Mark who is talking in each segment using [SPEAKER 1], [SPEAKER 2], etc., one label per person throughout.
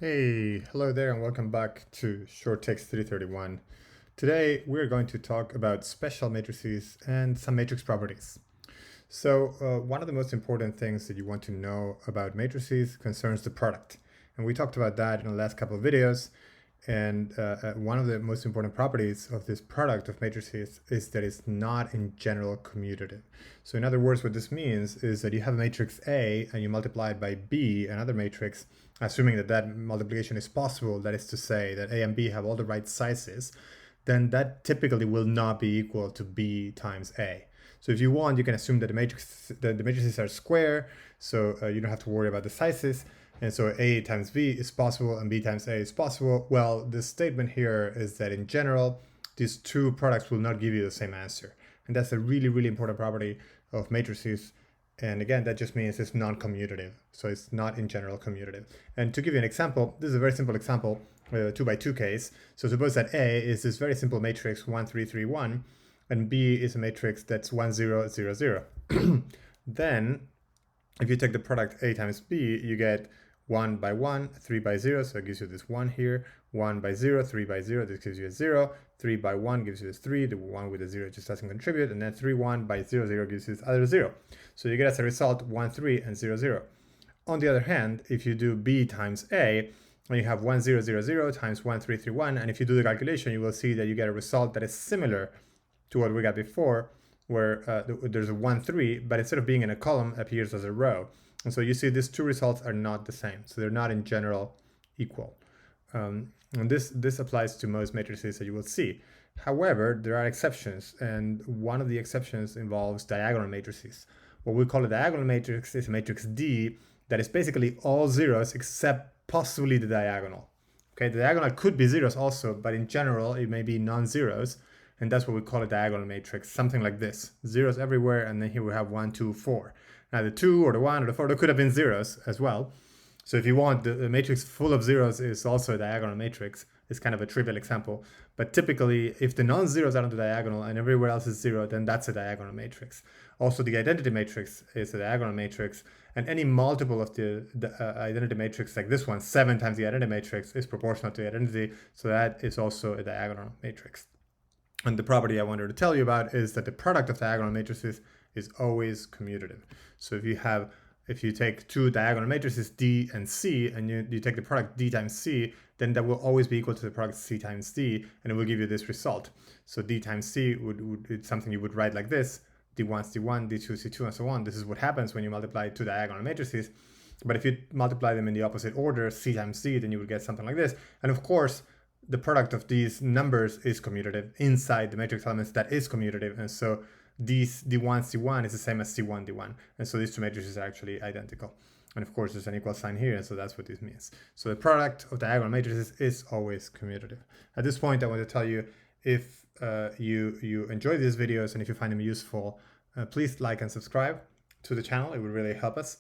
[SPEAKER 1] Hey, hello there and welcome back to Short Text 331. Today we're going to talk about special matrices and some matrix properties. One of the most important things that you want to know about matrices concerns the product. And we talked about that in the last couple of videos. And one of the most important properties of this product of matrices is that it's not in general commutative. So in other words, what this means is that you have a matrix A and you multiply it by B, another matrix, assuming that that multiplication is possible, that is to say that A and B have all the right sizes, then that typically will not be equal to B times A. So if you want, you can assume that the matrices are square, so you don't have to worry about the sizes. And so A times B is possible and B times A is possible. Well, the statement here is that in general, these two products will not give you the same answer. And that's a really, really important property of matrices. And again, that just means it's non-commutative. So it's not in general commutative. And to give you an example, this is a very simple example, 2 by 2 case. So suppose that A is this very simple matrix 1, 3, 3, 1, and B is a matrix that's 1, 0, 0, 0. Then if you take the product A times B, you get 1 by 1, 3 by 0, so it gives you this 1 here, 1 by 0, 3 by 0, this gives you a 0, 3 by 1 gives you this 3, the 1 with the 0 just doesn't contribute, and then 3, 1 by 0, 0 gives you this other 0. So you get as a result 1, 3, and 0, 0. On the other hand, if you do B times A, and you have 1, 0, 0, 0 times 1, 3, 3, 1, and if you do the calculation, you will see that you get a result that is similar to what we got before, where there's a 1, 3, but instead of being in a column, appears as a row. And so you see these two results are not the same. So they're not in general equal. And this applies to most matrices that you will see. However, there are exceptions. And one of the exceptions involves diagonal matrices. What we call a diagonal matrix is a matrix D that is basically all zeros except possibly the diagonal. Okay, the diagonal could be zeros also, but in general, it may be non-zeros. And that's what we call a diagonal matrix, something like this. Zeros everywhere, and then here we have 1, 2, 4. Now the 2 or the 1 or the 4, there could have been zeros as well. So if you want, the matrix full of zeros is also a diagonal matrix. It's kind of a trivial example. But typically, if the non-zeros are on the diagonal and everywhere else is 0, then that's a diagonal matrix. Also, the identity matrix is a diagonal matrix. And any multiple of the identity matrix, like this one, 7 times the identity matrix, is proportional to the identity. So that is also a diagonal matrix. And the property I wanted to tell you about is that the product of diagonal matrices is always commutative. So if you take two diagonal matrices D and C, and you take the product D times C, then that will always be equal to the product C times D, and it will give you this result. So D times C it's something you would write like this: D1 is D1, D2 is D2, and so on. This is what happens when you multiply two diagonal matrices. But if you multiply them in the opposite order, C times C, then you would get something like this. And of course, the product of these numbers is commutative. Inside the matrix elements, that is commutative. And so these D1, C1 is the same as C1, D1. And so these two matrices are actually identical. And of course, there's an equal sign here, and so that's what this means. So the product of diagonal matrices is always commutative. At this point, I want to tell you, if you enjoy these videos and if you find them useful, please like and subscribe to the channel. It would really help us.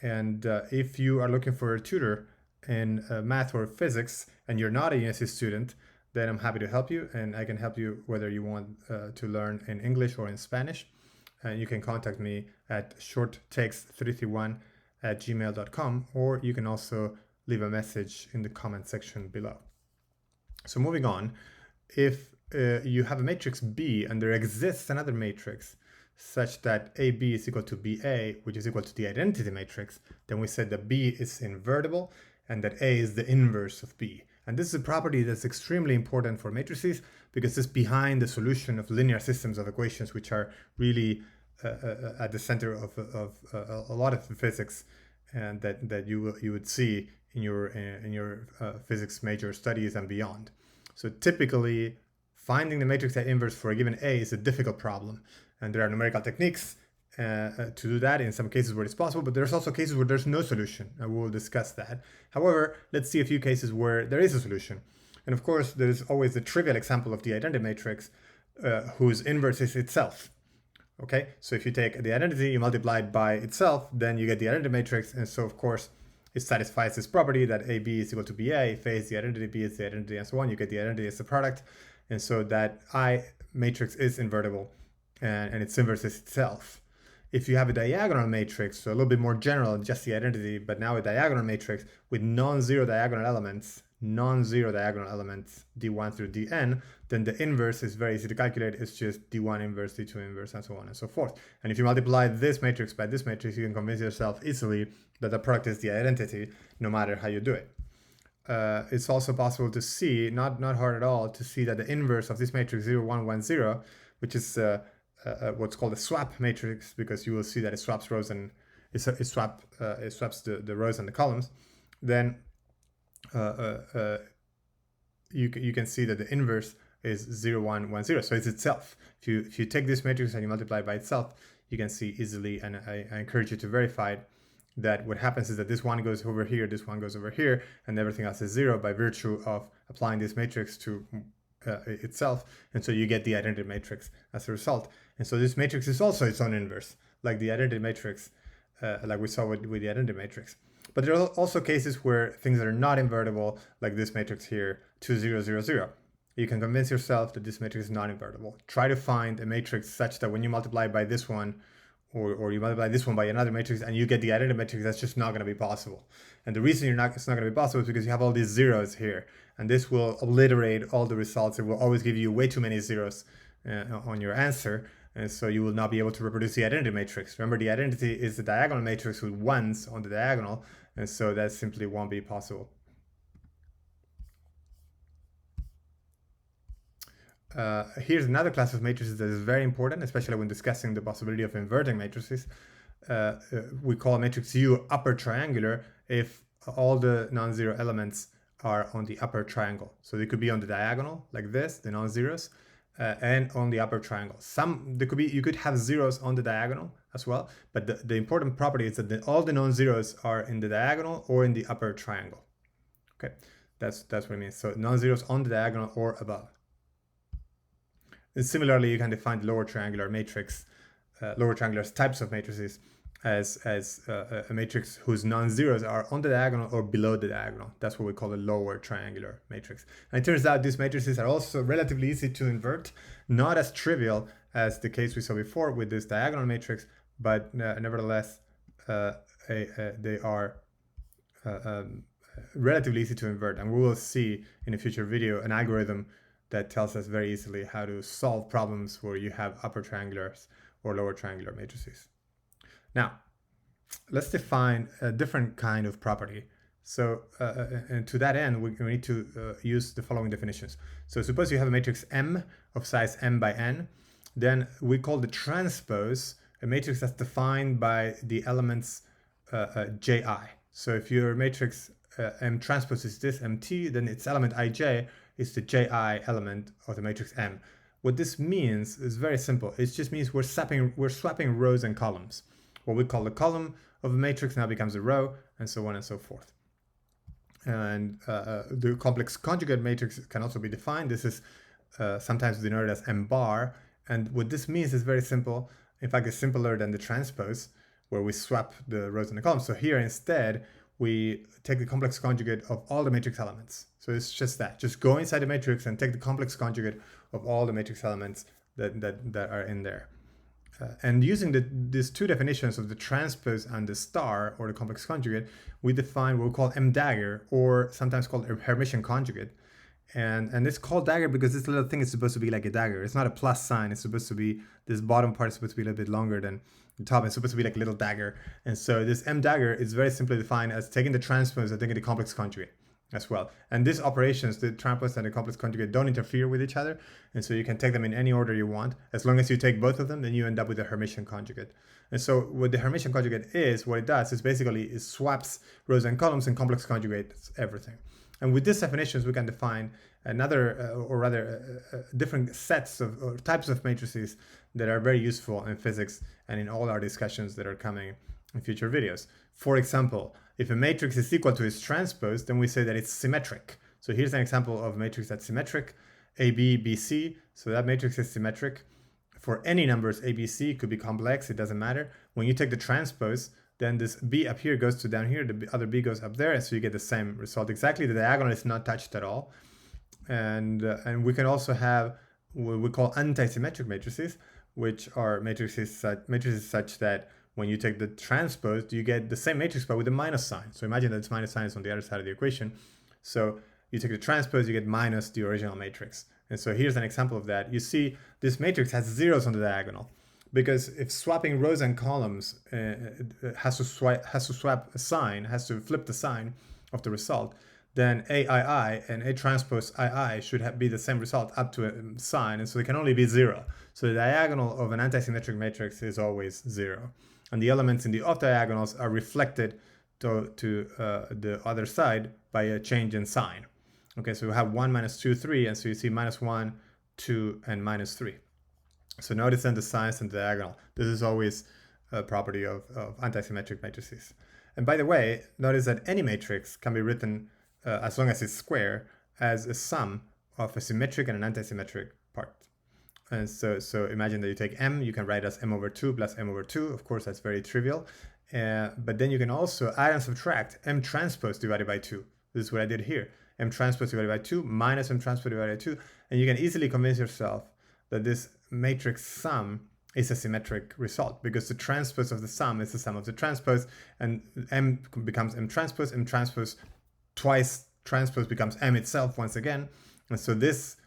[SPEAKER 1] If you are looking for a tutor in math or physics and you're not a UNC student, then I'm happy to help you, and I can help you whether you want to learn in English or in Spanish. You can contact me at shorttext331@gmail.com, or you can also leave a message in the comment section below. So moving on, if you have a matrix B and there exists another matrix such that AB is equal to BA, which is equal to the identity matrix, then we said that B is invertible and that A is the inverse of B. And this is a property that's extremely important for matrices because it's behind the solution of linear systems of equations, which are really at the center of a lot of physics, and that you would see in your physics major studies and beyond. So typically, finding the matrix A inverse for a given A is a difficult problem, and there are numerical techniques to do that in some cases where it's possible, but there's also cases where there's no solution, and we'll discuss that. However, let's see a few cases where there is a solution. And of course, there's always the trivial example of the identity matrix whose inverse is itself. Okay, so if you take the identity, you multiply it by itself, then you get the identity matrix, and so of course, it satisfies this property that AB is equal to BA. If A is the identity, B is the identity, and so on. You get the identity as the product, and so that I matrix is invertible, and its inverse is itself. If you have a diagonal matrix, so a little bit more general, just the identity, but now a diagonal matrix with non-zero diagonal elements, d1 through dn, then the inverse is very easy to calculate. It's just d1 inverse, d2 inverse, and so on and so forth. And if you multiply this matrix by this matrix, you can convince yourself easily that the product is the identity, no matter how you do it. It's also possible to see, not hard at all, to see that the inverse of this matrix 0, 1, 1, 0, which is what's called a swap matrix, because you will see that it swaps rows and it swaps the rows and the columns, then you can see that the inverse is 0, 1, 1, 0. So it's itself. If you take this matrix and you multiply it by itself, you can see easily, and I encourage you to verify it, that what happens is that this one goes over here, this one goes over here, and everything else is 0 by virtue of applying this matrix to itself. And so you get the identity matrix as a result. And so this matrix is also its own inverse, like the identity matrix, like we saw with the identity matrix. But there are also cases where things that are not invertible, like this matrix here, 2, 0, 0, 0. You can convince yourself that this matrix is not invertible. Try to find a matrix such that when you multiply by this one, or you multiply this one by another matrix and you get the identity matrix, that's just not going to be possible. And the reason it's not going to be possible is because you have all these zeros here, and this will obliterate all the results. It will always give you way too many zeros on your answer, and so you will not be able to reproduce the identity matrix. Remember, the identity is the diagonal matrix with ones on the diagonal, and so that simply won't be possible. Here's another class of matrices that is very important, especially when discussing the possibility of inverting matrices. We call matrix U upper triangular if all the non-zero elements are on the upper triangle. So they could be on the diagonal like this, the non-zeros, and on the upper triangle. You could have zeros on the diagonal as well, but the important property is that all the non-zeros are in the diagonal or in the upper triangle. Okay, that's what it means. So non-zeros on the diagonal or above. And similarly, you can define the lower triangular matrix, lower triangular types of matrices as a matrix whose non-zeros are on the diagonal or below the diagonal. That's what we call a lower triangular matrix. And it turns out these matrices are also relatively easy to invert, not as trivial as the case we saw before with this diagonal matrix, but nevertheless, they are relatively easy to invert. And we will see in a future video an algorithm that tells us very easily how to solve problems where you have upper triangulars or lower triangular matrices. Now, let's define a different kind of property. So, and to that end, we need to use the following definitions. So suppose you have a matrix M of size m by n, then we call the transpose a matrix that's defined by the elements ji. So if your matrix M transpose is this mt, then its element ij is the ji element of the matrix M. What this means is very simple. It just means we're swapping rows and columns. What we call the column of a matrix now becomes a row, and so on and so forth. And the complex conjugate matrix can also be defined. This is sometimes denoted as M bar. And what this means is very simple. In fact, it's simpler than the transpose, where we swap the rows and the columns. So here instead, we take the complex conjugate of all the matrix elements. So it's just that. Just go inside the matrix and take the complex conjugate of all the matrix elements that are in there. And using these two definitions of the transpose and the star, or the complex conjugate, we define what we call M dagger, or sometimes called a Hermitian conjugate. And it's called dagger because this little thing is supposed to be like a dagger. It's not a plus sign. It's supposed to be, this bottom part is supposed to be a little bit longer than the top. It's supposed to be like a little dagger. And so this M dagger is very simply defined as taking the transpose and taking the complex conjugate as well. And these operations, the transpose and the complex conjugate, don't interfere with each other. And so you can take them in any order you want. As long as you take both of them, then you end up with a Hermitian conjugate. And so what the Hermitian conjugate is, what it does is basically it swaps rows and columns and complex conjugates everything. And with these definitions, we can define another, or rather different sets of or types of matrices that are very useful in physics and in all our discussions that are coming in future videos. For example, if a matrix is equal to its transpose, then we say that it's symmetric. So here's an example of a matrix that's symmetric, AB, BC. So that matrix is symmetric for any numbers ABC. It could be complex, it doesn't matter. When you take the transpose, then this B up here goes to down here, the other B goes up there, and so you get the same result exactly. The diagonal is not touched at all. And we can also have what we call anti-symmetric matrices, which are matrices such that when you take the transpose, you get the same matrix but with a minus sign. So imagine that this minus sign is on the other side of the equation. So you take the transpose, you get minus the original matrix. And so here's an example of that. You see this matrix has zeros on the diagonal, because if swapping rows and columns has to swap a sign, has to flip the sign of the result, then AII and A transpose II should be the same result up to a sign, and so they can only be 0. So the diagonal of an antisymmetric matrix is always 0. And the elements in the off diagonals are reflected to the other side by a change in sign. Okay, so we have 1, minus 2, 3, and so you see minus 1, 2, and minus 3. So notice then the signs and the diagonal. This is always a property of antisymmetric matrices. And by the way, notice that any matrix can be written, as long as it's square, as a sum of a symmetric and an antisymmetric part. And so imagine that you take M, you can write as M over 2 plus M over 2. Of course, that's very trivial. But then you can also add and subtract M transpose divided by 2. This is what I did here. M transpose divided by 2 minus M transpose divided by 2. And you can easily convince yourself that this matrix sum is a symmetric result, because the transpose of the sum is the sum of the transpose, and M becomes M transpose twice transpose becomes M itself once again. And so this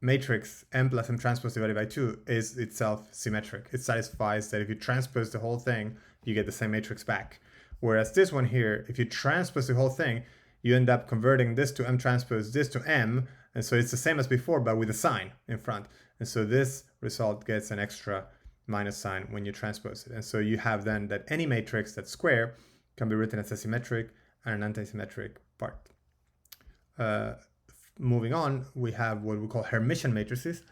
[SPEAKER 1] matrix M plus M transpose divided by 2 is itself symmetric. It satisfies that if you transpose the whole thing, you get the same matrix back. Whereas this one here, if you transpose the whole thing, you end up converting this to M transpose, this to M, and so it's the same as before, but with a sign in front. And so this result gets an extra minus sign when you transpose it. And so you have then that any matrix that's square can be written as a symmetric and an antisymmetric part. Moving on, we have what we call Hermitian matrices.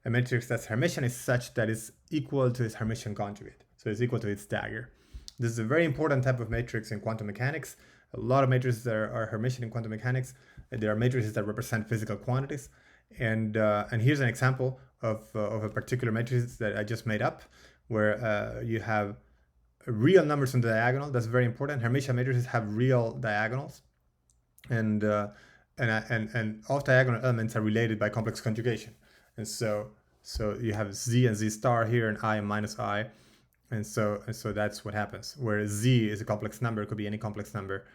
[SPEAKER 1] A matrix that's Hermitian is such that it's equal to its Hermitian conjugate. So it's equal to its dagger. This is a very important type of matrix in quantum mechanics. A lot of matrices are Hermitian in quantum mechanics. There are matrices that represent physical quantities. And here's an example of a particular matrix that I just made up, where you have real numbers on the diagonal. That's very important. Hermitian matrices have real diagonals, and off diagonal elements are related by complex conjugation. And so you have Z and Z star here, and I and minus I, and so that's what happens. Where Z is a complex number, it could be any complex number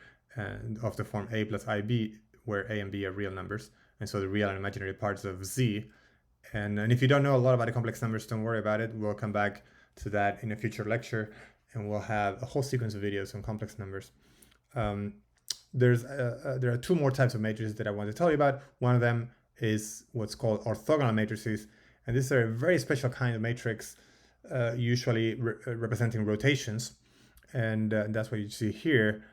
[SPEAKER 1] of the form A plus IB, where A and B are real numbers, and so the real and imaginary parts of Z. And if you don't know a lot about the complex numbers, don't worry about it. We'll come back to that in a future lecture, and we'll have a whole sequence of videos on complex numbers. There are two more types of matrices that I want to tell you about. One of them is what's called orthogonal matrices, and these are a very special kind of matrix, usually representing rotations, and that's what you see here.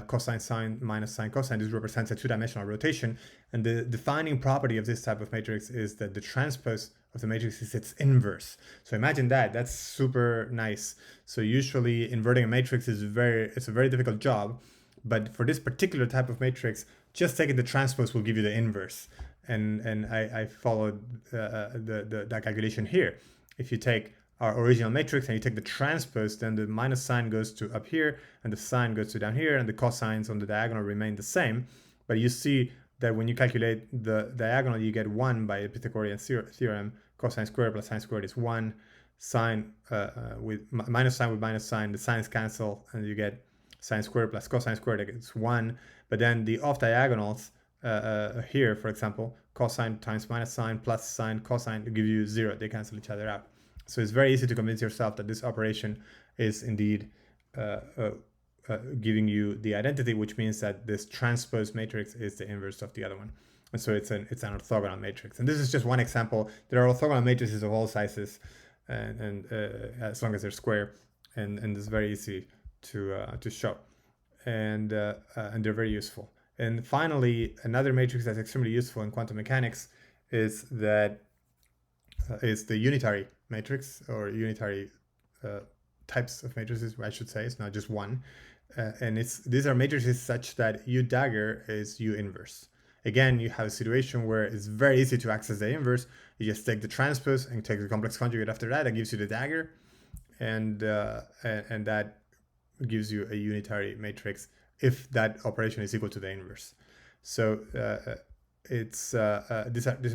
[SPEAKER 1] Cosine, sine, minus sine, cosine. This represents a two-dimensional rotation, and the defining property of this type of matrix is that the transpose of the matrix is its inverse. So imagine that. That's super nice. So usually inverting a matrix is it's a very difficult job, but for this particular type of matrix, just taking the transpose will give you the inverse. And I followed that calculation here. If you take our original matrix and you take the transpose, then the minus sign goes to up here and the sign goes to down here, and the cosines on the diagonal remain the same. But you see that when you calculate the diagonal, you get 1 by the Pythagorean theorem. Cosine squared plus sine squared is 1. Sine with minus sign with minus sign, the signs cancel, and you get sine squared plus cosine squared is 1. But then the off diagonals here, for example, cosine times minus sign plus sine cosine give you 0. They cancel each other out. So it's very easy to convince yourself that this operation is indeed giving you the identity, which means that this transpose matrix is the inverse of the other one. And so it's an orthogonal matrix. And this is just one example. There are orthogonal matrices of all sizes, and as long as they're square, and it's very easy to show, and they're very useful. And finally, another matrix that's extremely useful in quantum mechanics is the unitary matrix, or unitary types of matrices, I should say. It's not just one. And these are matrices such that U dagger is U inverse. Again, you have a situation where it's very easy to access the inverse. You just take the transpose and take the complex conjugate after that. That gives you the dagger, and that gives you a unitary matrix if that operation is equal to the inverse. So these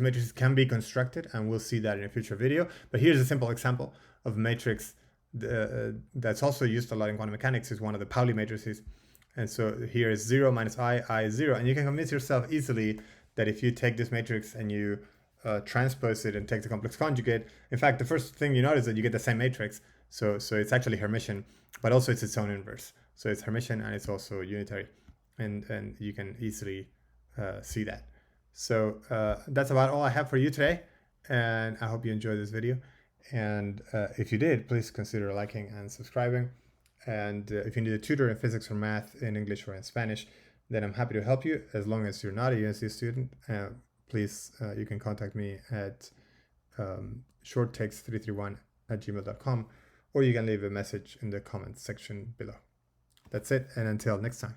[SPEAKER 1] matrices can be constructed, and we'll see that in a future video. But here's a simple example of matrix that's also used a lot in quantum mechanics is one of the Pauli matrices. And so here is 0 minus I is 0. And you can convince yourself easily that if you take this matrix and you transpose it and take the complex conjugate, in fact, the first thing you notice is that you get the same matrix. So it's actually Hermitian, but also it's its own inverse. So it's Hermitian and it's also unitary. And you can easily see that. So that's about all I have for you today. And I hope you enjoyed this video. And if you did, please consider liking and subscribing. And if you need a tutor in physics or math in English or in Spanish, then I'm happy to help you as long as you're not a UNC student. Please, you can contact me at shorttext331@gmail.com, or you can leave a message in the comments section below. That's it, and until next time.